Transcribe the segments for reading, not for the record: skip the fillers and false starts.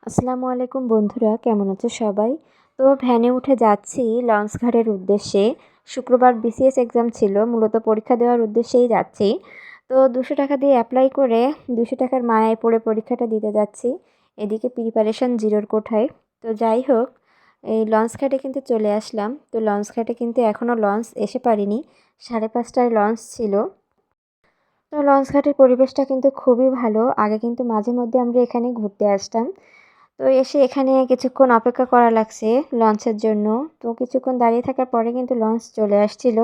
আসসালামু আলাইকুম বন্ধুরা, কেমন আছো সবাই? তো ভ্যানে উঠে যাচ্ছি লঞ্চঘাটের উদ্দেশ্যে। শুক্রবার বিসিএস এক্সাম ছিল, মূলত পরীক্ষা দেওয়ার উদ্দেশ্যেই যাচ্ছি। তো 200 টাকা দিয়ে অ্যাপ্লাই করে 200 টাকার মায়ায় পড়ে পরীক্ষাটা দিতে যাচ্ছি। এদিকে প্রিপারেশন জিরোর কোঠায়। তো যাই হোক, এই লঞ্চঘাটে কিন্তু চলে আসলাম। তো লঞ্চঘাটে কিন্তু এখনও লঞ্চ এসে পারিনি, 5:30টায় লঞ্চ ছিল। তো লঞ্চঘাটের পরিবেশটা কিন্তু খুবই ভালো। আগে কিন্তু মাঝে মধ্যে আমরা এখানে ঘুরতে আসতাম। তো এসে এখানে কিছুক্ষণ অপেক্ষা করা লাগছে লঞ্চের জন্য। তো কিছুক্ষণ দাঁড়িয়ে থাকার পরে কিন্তু লঞ্চ চলে আসছিল।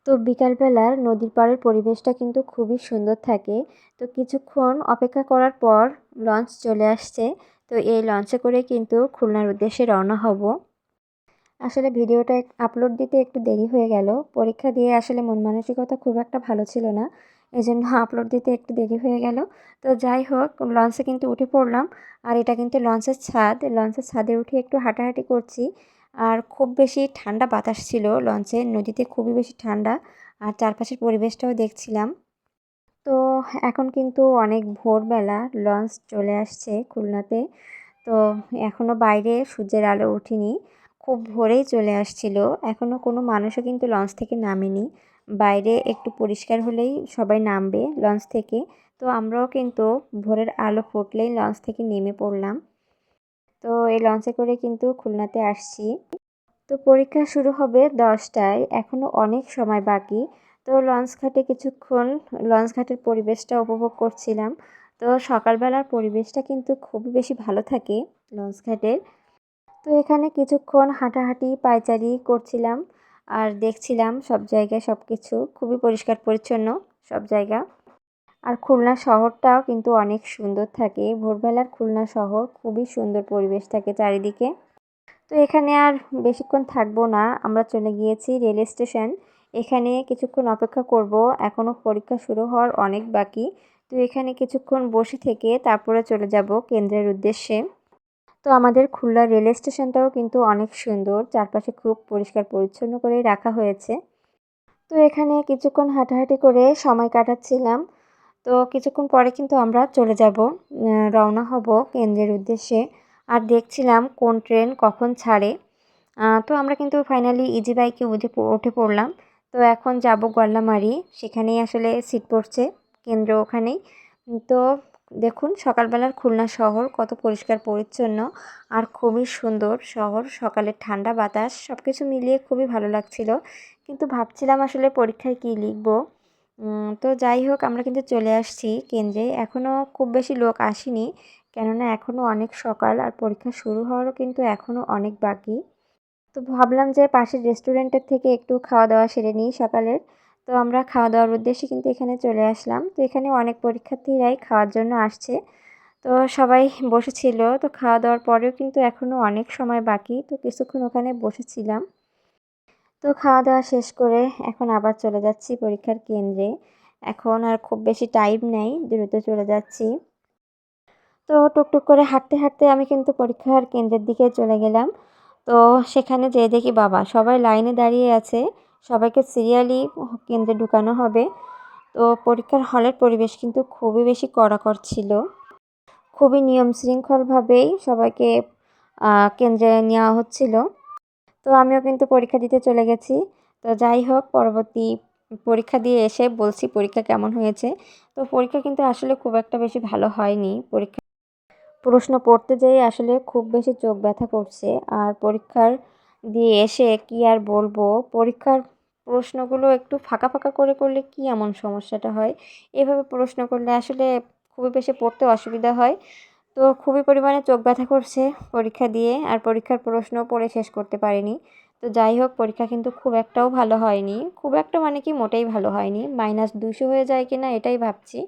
তো বিকালবেলার নদীর পাড়ের পরিবেশটা কিন্তু খুবই সুন্দর থাকে। তো কিছুক্ষণ অপেক্ষা করার পর লঞ্চ চলে আসছে। তো এই লঞ্চে করে কিন্তু খুলনার উদ্দেশ্যে রওনা হব। আসলে ভিডিওটা আপলোড দিতে একটু দেরি হয়ে গেল। পরীক্ষা দিয়ে আসলে মন মানসিকতা খুব একটা ভালো ছিল না। এজন্য আপলোড দিতে একটু দেরি হয়ে গেল। তো যাই হোক, লঞ্চে কিন্তু উঠে পড়লাম। আর এটা কিন্তু লঞ্চের ছাদ। লঞ্চের ছাদে উঠে একটু হাঁটাহাঁটি করছি। আর খুব বেশি ঠান্ডা বাতাস ছিল লঞ্চে, নদীতে খুবই বেশি ঠান্ডা। আর চারপাশের পরিবেশটাও দেখছিলাম। তো এখন কিন্তু অনেক ভোরবেলা, লঞ্চ চলে আসছে খুলনাতে। তো এখনও বাইরে সূর্যের আলো ওঠেনি, খুব ভোরেই চলে আসছিল। এখনও কোনো মানুষও কিন্তু লঞ্চ থেকে নামেনি। বাইরে একটু পরিষ্কার হলেই সবাই নামবে লঞ্চ থেকে। তো আমরাও কিন্তু ভোরের আলো ফুটলেই লঞ্চ থেকে নেমে পড়লাম। তো এই লঞ্চে করে কিন্তু খুলনাতে আসছি। তো পরীক্ষা শুরু হবে 10টায়, এখনও অনেক সময় বাকি। তো লঞ্চঘাটে কিছুক্ষণ লঞ্চঘাটের পরিবেশটা উপভোগ করছিলাম। তো সকালবেলার পরিবেশটা কিন্তু খুবই বেশি ভালো থাকে লঞ্চঘাটের। তো এখানে কিছুক্ষণ হাঁটাহাঁটি পায়চারি করছিলাম আর দেখছিলাম সব জায়গায় সব কিছু খুবই পরিষ্কার পরিচ্ছন্ন সব জায়গা। আর খুলনা শহরটাও কিন্তু অনেক সুন্দর থাকে। ভোরবেলার খুলনা শহর খুবই সুন্দর পরিবেশ থাকে চারিদিকে। তো এখানে আর বেশিক্ষণ থাকবো না, আমরা চলে গিয়েছি রেল স্টেশন। এখানে কিছুক্ষণ অপেক্ষা করব, এখনও পরীক্ষা শুরু হওয়ার অনেক বাকি। তো এখানে কিছুক্ষণ বসে থেকে তারপরে চলে যাব কেন্দ্রের উদ্দেশ্যে। তো আমাদের খুলনা রেল স্টেশনটাও কিন্তু অনেক সুন্দর, চারপাশে খুব পরিষ্কার পরিচ্ছন্ন করেই রাখা হয়েছে। তো এখানে কিছুক্ষণ হাঁটাহাঁটি করে সময় কাটাচ্ছিলাম। তো কিছুক্ষণ পরে কিন্তু আমরা চলে যাব, রওনা হব কেন্দ্রের উদ্দেশ্যে। আর দেখছিলাম কোন ট্রেন কখন ছাড়ে। তো আমরা কিন্তু ফাইনালি ইজি বাইকে উঠে পড়লাম। তো এখন যাব গল্লামারি, সেখানেই আসলে সিট পড়ছে, কেন্দ্র ওখানেই। তো দেখুন সকালবেলার খুলনা শহর কত পরিষ্কার পরিচ্ছন্ন আর খুবই সুন্দর শহর। সকালের ঠান্ডা বাতাস সব কিছু মিলিয়ে খুবই ভালো লাগছিল। কিন্তু ভাবছিলাম আসলে পরীক্ষায় কী লিখব। তো যাই হোক, আমরা কিন্তু চলে আসছি কেন্দ্রে। এখনও খুব বেশি লোক আসেনি, কেননা এখনও অনেক সকাল আর পরীক্ষা শুরু হওয়ারও কিন্তু এখনও অনেক বাকি। তো ভাবলাম যে পাশের রেস্টুরেন্টের থেকে একটু খাওয়া দাওয়া সেরে নিই সকালের। তো আমরা খাওয়া দাওয়ার উদ্দেশ্যে কিন্তু এখানে চলে আসলাম। তো এখানে অনেক পরীক্ষার্থীরাই খাওয়ার জন্য আসছে। তো সবাই বসেছিল। তো খাওয়া দাওয়ার পরেও কিন্তু এখনও অনেক সময় বাকি। তো কিছুক্ষণ ওখানে বসেছিলাম। তো খাওয়া দাওয়া শেষ করে এখন আবার চলে যাচ্ছি পরীক্ষার কেন্দ্রে। এখন আর খুব বেশি টাইম নেই, দ্রুত চলে যাচ্ছি। তো টুকটুক করে হাঁটতে হাঁটতে আমি কিন্তু পরীক্ষার কেন্দ্রের দিকে চলে গেলাম। তো সেখানে যেয়ে দেখি বাবা সবাই লাইনে দাঁড়িয়ে আছে, সবাইকে সিরিয়ালি কেন্দ্রে ঢুকানো হবে। তো পরীক্ষার হলের পরিবেশ কিন্তু খুবই বেশি কড়াকড় ছিল। খুবই নিয়ম শৃঙ্খলভাবেই সবাইকে কেন্দ্রে নেওয়া হচ্ছিল। তো আমিও কিন্তু পরীক্ষা দিতে চলে গেছি। তো যাই হোক, পরবর্তী পরীক্ষা দিয়ে এসে বলছি পরীক্ষা কেমন হয়েছে। তো পরীক্ষা কিন্তু আসলে খুব একটা বেশি ভালো হয়নি। প্রশ্ন পড়তে যেয়ে আসলে খুব বেশি চোখ ব্যথা করছে। আর পরীক্ষার দিয়ে এসে কি আর বলবো, পরীক্ষার প্রশ্নগুলো একটু ফাঁকা ফাঁকা করে করলে কি এমন সমস্যাটা হয়। এভাবে প্রশ্ন করলে আসলে খুবই বেশি পড়তে অসুবিধা হয়। তো খুবই পরিমাণে চোখ ব্যথা করছে পরীক্ষা দিয়ে, আর পরীক্ষার প্রশ্ন পড়ে শেষ করতে পারিনি। তো যাই হোক, পরীক্ষা কিন্তু খুব একটাও ভালো হয়নি। খুব একটা মানে কি, মোটেই ভালো হয়নি। -200 হয়ে যায় কিনা এটাই ভাবছি।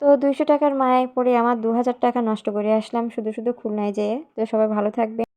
তো 200 টাকার মায়ায় পড়ে আমার 2000 টাকা নষ্ট করে আসলাম শুধু শুধু খুলনায় যেয়ে। তো সবাই ভালো থাকবে।